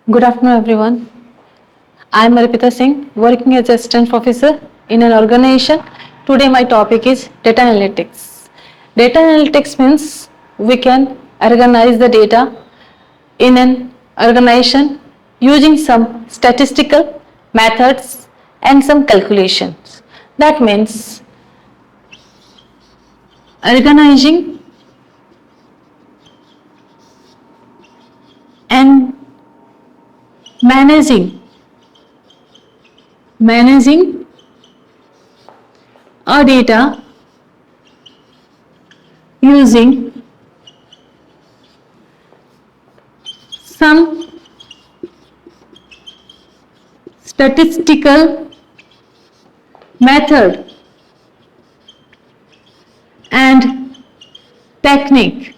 Good afternoon, everyone. I am Arpita Singh, working as assistant professor in an organization. Today, my topic is data analytics. Data analytics means we can organize the data in an organization using some statistical methods and some calculations. That means organizing and managing a data using some statistical method and technique.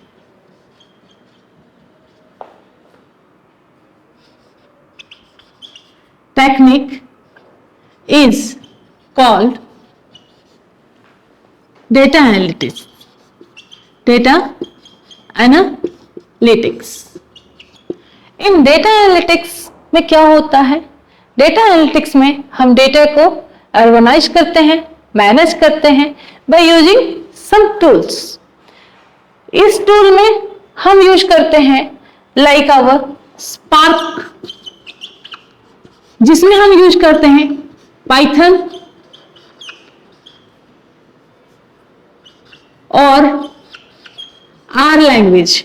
Technique is called data analytics. Data analytics. In data analytics में क्या होता है? Data analytics में हम data को organise करते हैं, manage करते हैं बाय यूजिंग सम टूल्स. इस टूल में हम यूज करते हैं लाइक आवर स्पार्क, जिसमें हम यूज करते हैं पाइथन और आर लैंग्वेज.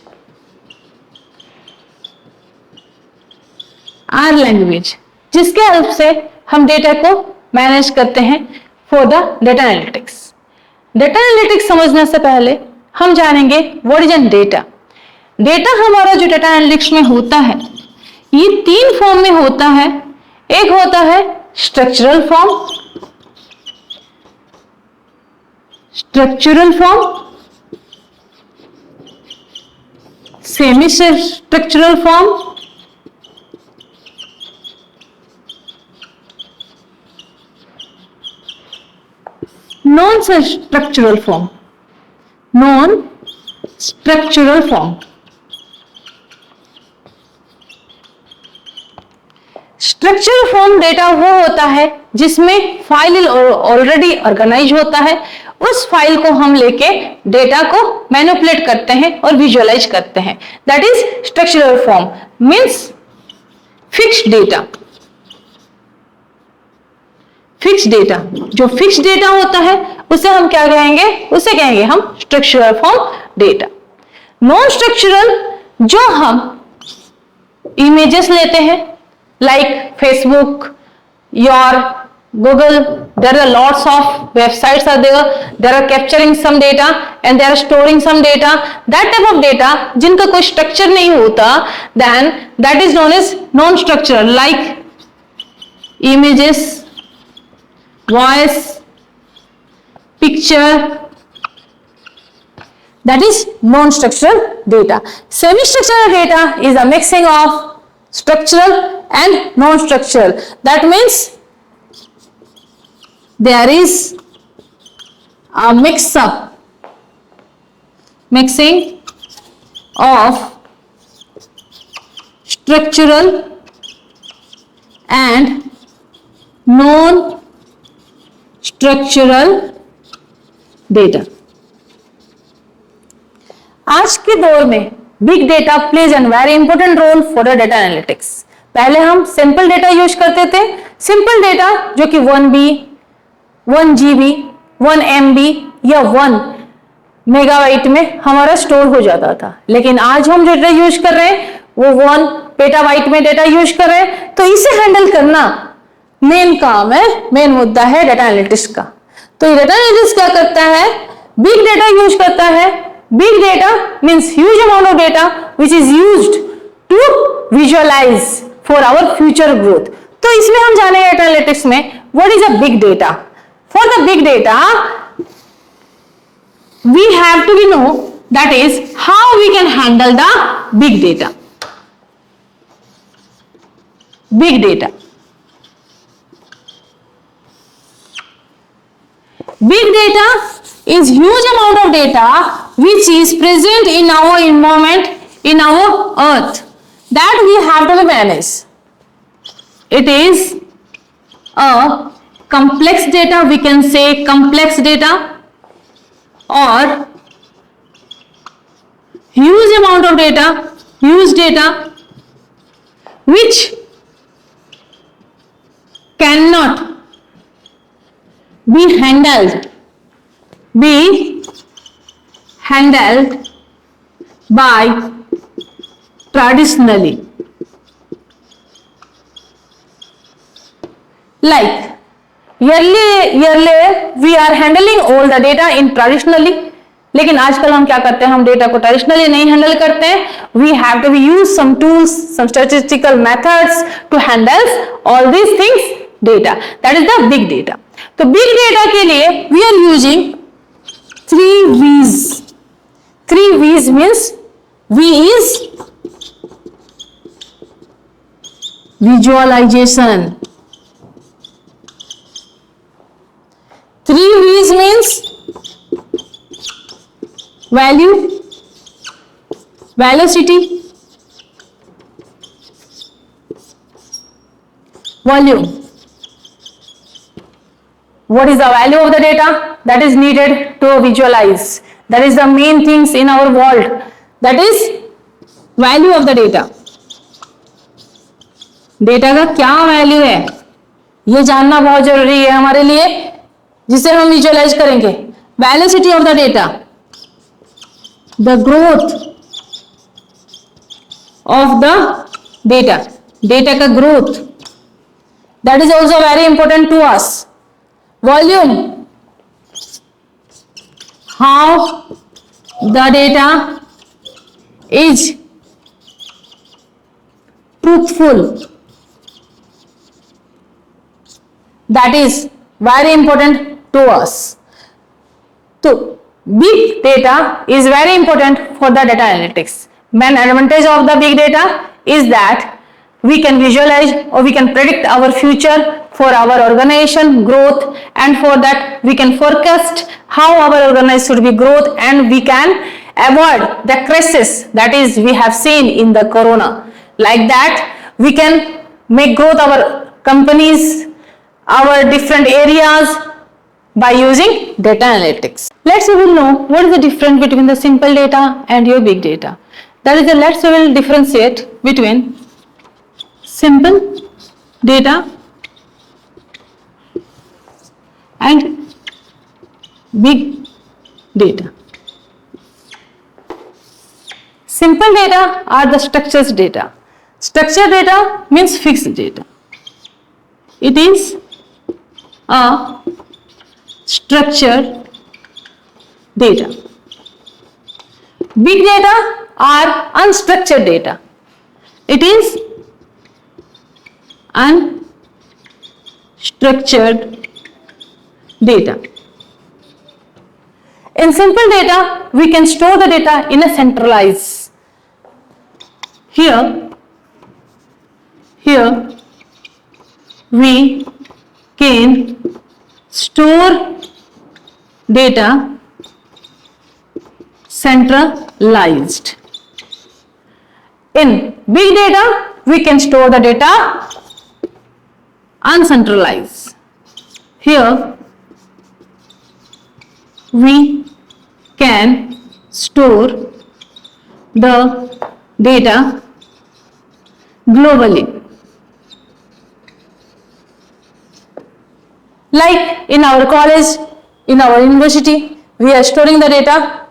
जिसके हेल्प से हम डेटा को मैनेज करते हैं for the data analytics. Data analytics समझने से पहले हम जानेंगे what is an data. Data हमारा जो डेटा एनालिटिक्स में होता है ये तीन फॉर्म में होता है. एक होता है structural form, semi structural form, non structural form. Structural form data वो होता है जिसमें फाइल ऑलरेडी ऑर्गेनाइज होता है. उस फाइल को हम लेके डेटा को मैनिपुलेट करते हैं और विजुअलाइज करते हैं. That is structural form. Means fixed data. जो फिक्स्ड डेटा होता है उसे हम क्या कहेंगे? उसे कहेंगे हम structural form data. Non structural जो हम इमेजेस लेते हैं like Facebook, your Google, there are lots of websites are there. They are capturing some data and they are storing some data. That type of data जिनका कोई structure नहीं होता, then that is known as non-structural, like images, voice, picture. That is non-structural data. Semi-structural data is a mixing of structural and non-structural. That means there is a mixing of structural and non-structural data. आज के दौर में big data plays an very important role for the data analytics. पहले हम simple data use करते थे. Simple data जो कि 1 GB, 1 MB या 1 मेगाबाइट में हमारा स्टोर हो जाता था. लेकिन आज हम जो डेटा यूज कर रहे हैं वो 1 पेटाबाइट में डेटा यूज कर रहे हैं. तो इसे हैंडल करना मेन काम है, मेन मुद्दा है डेटा एनालिटिक्स का. तो ये डेटा एनालिटिक्स क्या करता है? बिग डेटा यूज करता है. Big data means huge amount of data which is used to visualize for our future growth. तो इसमें हम जानेंगे डेटा एनालिटिक्स में what is a big data. For the big data, we have to know that is how we can handle the big data. Big data. Big data is huge amount of data which is present in our environment, in our earth, that we have to manage. it is a complex data, we can say complex data, or huge amount of data, huge data which cannot be handled by traditionally. Like yearly we are handling all the data in traditionally, लेकिन आजकल हम क्या करते हैं, हम data को traditionally नहीं handle करते हैं. We have to use some tools, some statistical methods to handle all these things data. That is the big data. तो बिग डेटा के लिए we are using 3 V's. 3 V's means V is visualization. 3 V's means value, velocity, volume. What is the value of the data that is needed to visualize? That is the main things in our world. That is value of the data. Data का क्या value है ये जानना बहुत जरूरी है हमारे लिए, जिसे हम विजुअलाइज करेंगे. Velocity of the data, the growth of the data का growth, that is also very important to us. Volume, how the data is truthful, that is very important to us. So big data is very important for the data analytics. Main advantage of the big data is that we can visualize or we can predict our future for our organization growth, and for that we can forecast how our organization should be growth, and we can avoid the crisis that is we have seen in the corona. Like that we can make growth our companies, our different areas by using data analytics. Let's we will know what is the difference between the simple data and your big data. That is, let's we will differentiate between simple data and big data. Simple data are the structured data. Structured data means fixed data. It is a structured data. Big data are unstructured data. It is unstructured data. In simple data, we can store the data in a centralized. Here we can store data centralized. In big data, we can store the data uncentralized. Here we can store the data globally. Like in our college, in our university, we are storing the data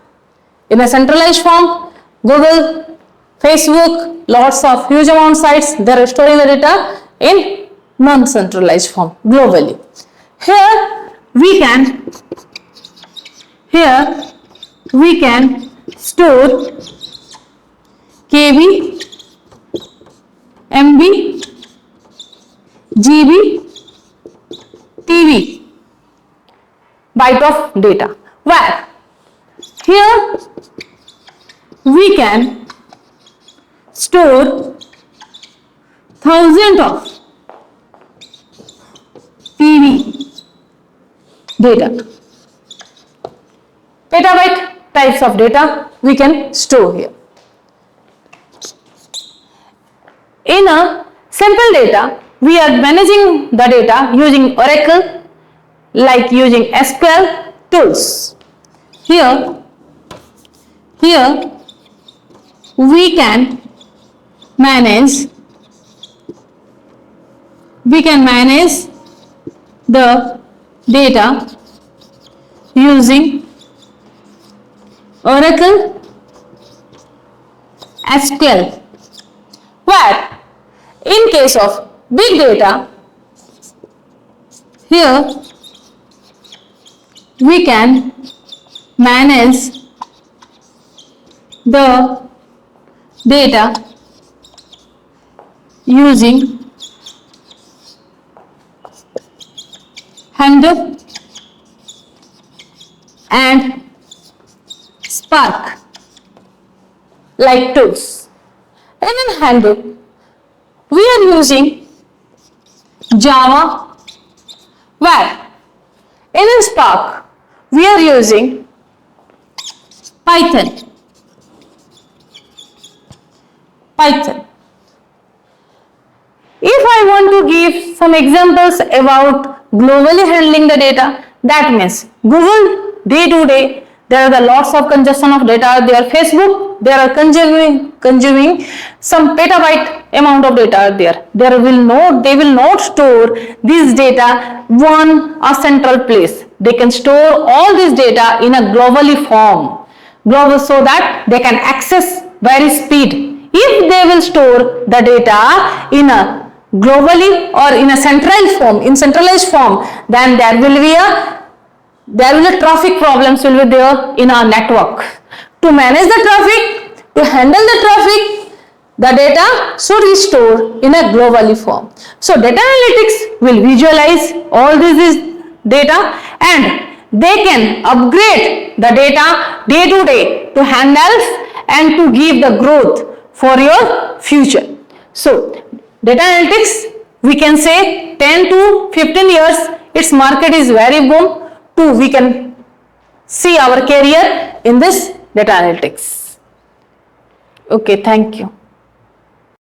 in a centralized form. Google, Facebook, lots of huge amount sites, they are storing the data in non-centralized form globally. Here we can store KB, MB, GB, TB byte of data, where here we can store thousands of TB data. Petabyte types of data we can store here. In a simple data, we are managing the data using Oracle, like using SQL tools. Here we can manage the data using Oracle SQL, where in case of big data, here we can manage the data using Hadoop and Spark like tools. And in Hadoop, we are using Java, where in Spark we are using Python. If I want to give some examples about globally handling the data, that means Google day to day, there are the lots of congestion of data. There Facebook, they are consuming some petabyte amount of data there. They will not store this data a central place. They can store all this data in a globally form, so that they can access very speed. If they will store the data in a globally or in a centralized form, then there will be traffic problems will be there in our network. To manage the traffic, to handle the traffic, the data should be stored in a globally form. So data analytics will visualize all this data, and they can upgrade the data day to day to handle and to give the growth for your future. So data analytics, we can say 10 to 15 years, its market is very boom. We can see our career in this data analytics. Okay, thank you.